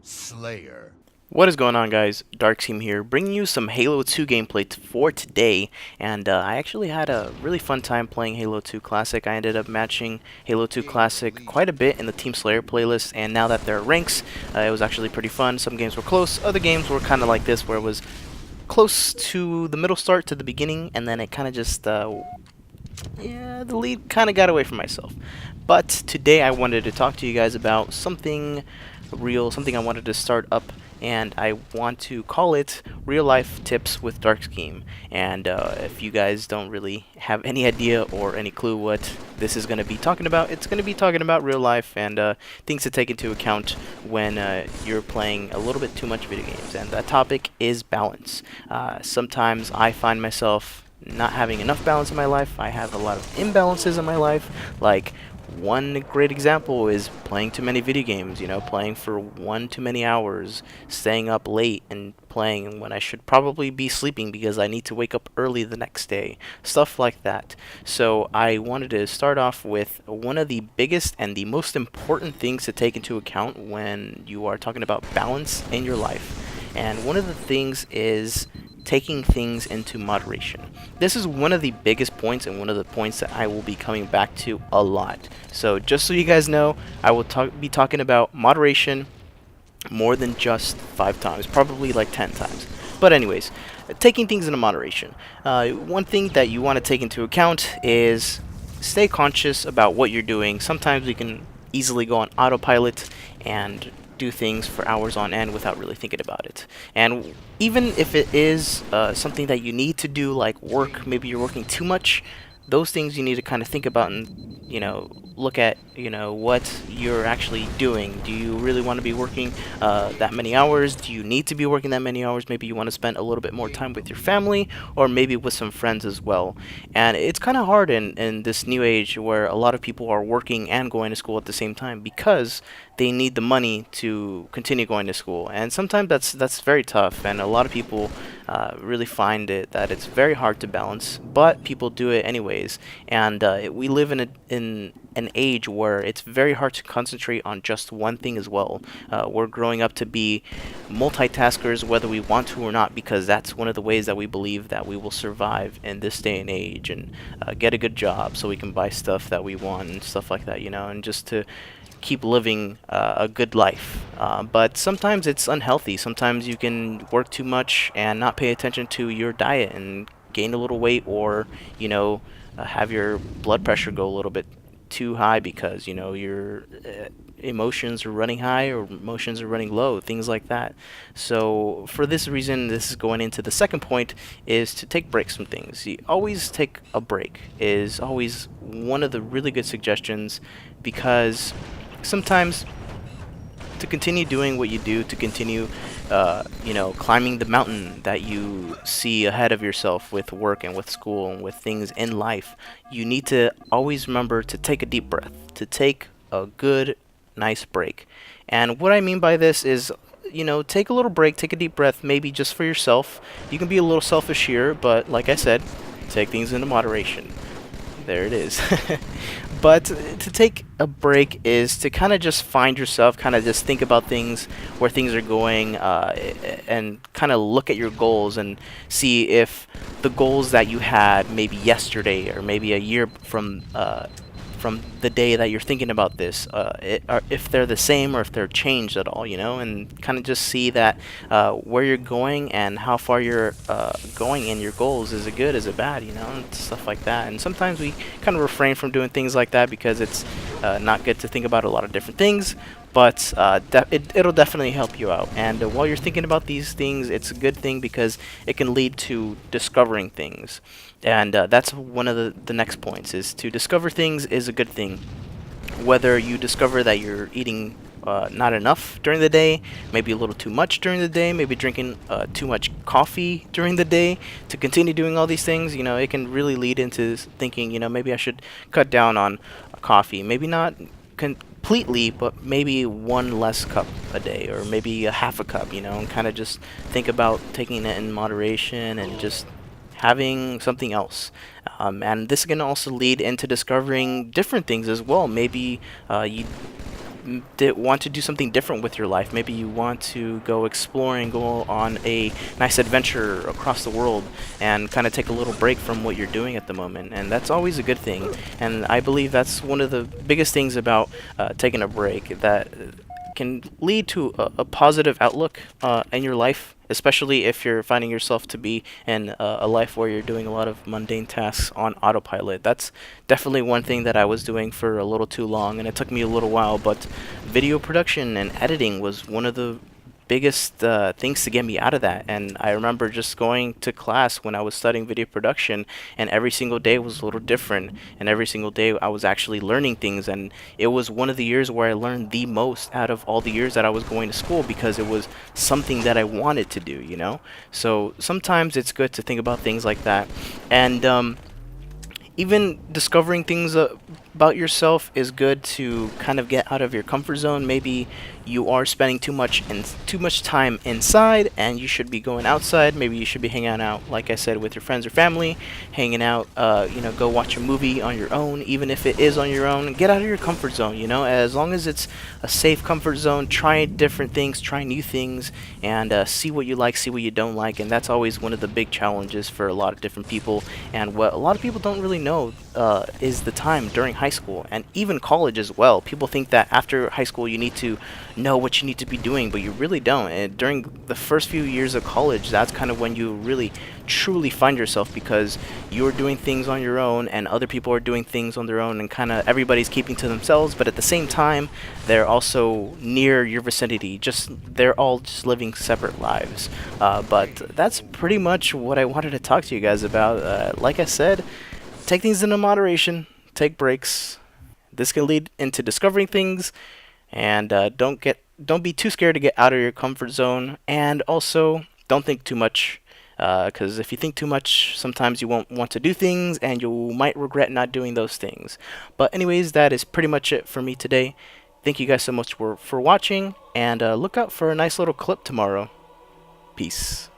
Slayer. What is going on, guys? DarkScheme here, bringing you some Halo 2 gameplay for today. And I actually had a really fun time playing Halo 2 Classic. I ended up matching Halo 2 In Classic quite a Legion. bit in the Team Slayer playlist, and now that there are ranks, it was actually pretty fun. Some games were close, other games were kind of like this, where it was close to the middle start to the beginning, and then it kind of just, yeah, the lead kind of got away from myself. But today I wanted to talk to you guys about something real, something I wanted to start up, and I want to call it Real Life Tips with DarkScheme. And if you guys don't really have any idea or any clue what this is going to be talking about, it's going to be talking about real life and things to take into account when you're playing a little bit too much video games. And that topic is balance. Sometimes I find myself not having enough balance in my life. I have a lot of imbalances in my life, like one great example is playing too many video games, playing for one too many hours, staying up late and playing when I should probably be sleeping because I need to wake up early the next day, stuff like that. So I wanted to start off with one of the biggest and the most important things to take into account when you are talking about balance in your life. And one of the things is taking things into moderation. This is one of the biggest points and one of the points that I will be coming back to a lot. So just so you guys know, I will be talking about moderation more than just 5 times, probably like 10 times. But anyways, taking things into moderation. One thing that you want to take into account is stay conscious about what you're doing. Sometimes we can easily go on autopilot and do things for hours on end without really thinking about it. And even if it is something that you need to do, like work, maybe you're working too much, those things you need to kind of think about and look at what you're actually doing. Do you really want to be working that many hours? Do you need to be working that many hours? Maybe you want to spend a little bit more time with your family, or maybe with some friends as well. And it's kind of hard in this new age where a lot of people are working and going to school at the same time because they need the money to continue going to school. And sometimes that's very tough, and a lot of people really find it that it's very hard to balance, but people do it anyways. And we live in an age where it's very hard to concentrate on just one thing as well. We're growing up to be multitaskers, whether we want to or not, because that's one of the ways that we believe that we will survive in this day and age and get a good job so we can buy stuff that we want and stuff like that, and just to keep living a good life. But sometimes it's unhealthy. Sometimes you can work too much and not pay attention to your diet and gain a little weight, or have your blood pressure go a little bit too high because your emotions are running high or emotions are running low, things like that. So for this reason, this is going into the second point, is to take breaks from things. You always take a break is always one of the really good suggestions, because sometimes to continue doing what you do, to continue, climbing the mountain that you see ahead of yourself with work and with school and with things in life, you need to always remember to take a deep breath, to take a good, nice break. And what I mean by this is, take a little break, take a deep breath, maybe just for yourself. You can be a little selfish here, but like I said, take things into moderation. There it is. But to take a break is to kind of just find yourself, kind of just think about things, where things are going, and kind of look at your goals and see if the goals that you had maybe yesterday or maybe a year from the day that you're thinking about this, if they're the same or if they're changed at all, and kind of just see that where you're going and how far you're going in your goals. Is it good? Is it bad? And stuff like that. And sometimes we kind of refrain from doing things like that because it's not good to think about a lot of different things. But it'll definitely help you out. And while you're thinking about these things, it's a good thing because it can lead to discovering things. And that's one of the next points, is to discover things is a good thing. Whether you discover that you're eating not enough during the day, maybe a little too much during the day, maybe drinking too much coffee during the day, to continue doing all these things, it can really lead into thinking, maybe I should cut down on coffee. Maybe not completely, but maybe one less cup a day, or maybe a half a cup, and kind of just think about taking it in moderation and just having something else. And this can also lead into discovering different things as well. Maybe you want to do something different with your life. Maybe you want to go exploring, go on a nice adventure across the world, and kind of take a little break from what you're doing at the moment. And that's always a good thing. And I believe that's one of the biggest things about taking a break, that can lead to a positive outlook in your life, especially if you're finding yourself to be in a life where you're doing a lot of mundane tasks on autopilot. That's definitely one thing that I was doing for a little too long, and it took me a little while, but video production and editing was one of the biggest things to get me out of that. And I remember just going to class when I was studying video production, and every single day was a little different, and every single day I was actually learning things. And it was one of the years where I learned the most out of all the years that I was going to school, because it was something that I wanted to do, you know. So sometimes it's good to think about things like that. And even discovering things about yourself is good to kind of get out of your comfort zone. Maybe you are spending too much time inside, and you should be going outside. Maybe you should be hanging out, like I said, with your friends or family, hanging out. Go watch a movie on your own, even if it is on your own. Get out of your comfort zone. You know, as long as it's a safe comfort zone, try different things, try new things, and see what you like, see what you don't like. And that's always one of the big challenges for a lot of different people. And what a lot of people don't really know is the time during high school and even college as well. People think that after high school you need to know what you need to be doing, but you really don't. And during the first few years of college, that's kind of when you really truly find yourself, because you're doing things on your own and other people are doing things on their own, and kind of everybody's keeping to themselves, but at the same time they're also near your vicinity. Just they're all just living separate lives. But that's pretty much what I wanted to talk to you guys about. Like I said, take things into moderation, take breaks. This can lead into discovering things, and don't be too scared to get out of your comfort zone, and also don't think too much, because if you think too much, sometimes you won't want to do things, and you might regret not doing those things. But anyways, that is pretty much it for me today. Thank you guys so much for watching, and look out for a nice little clip tomorrow. Peace.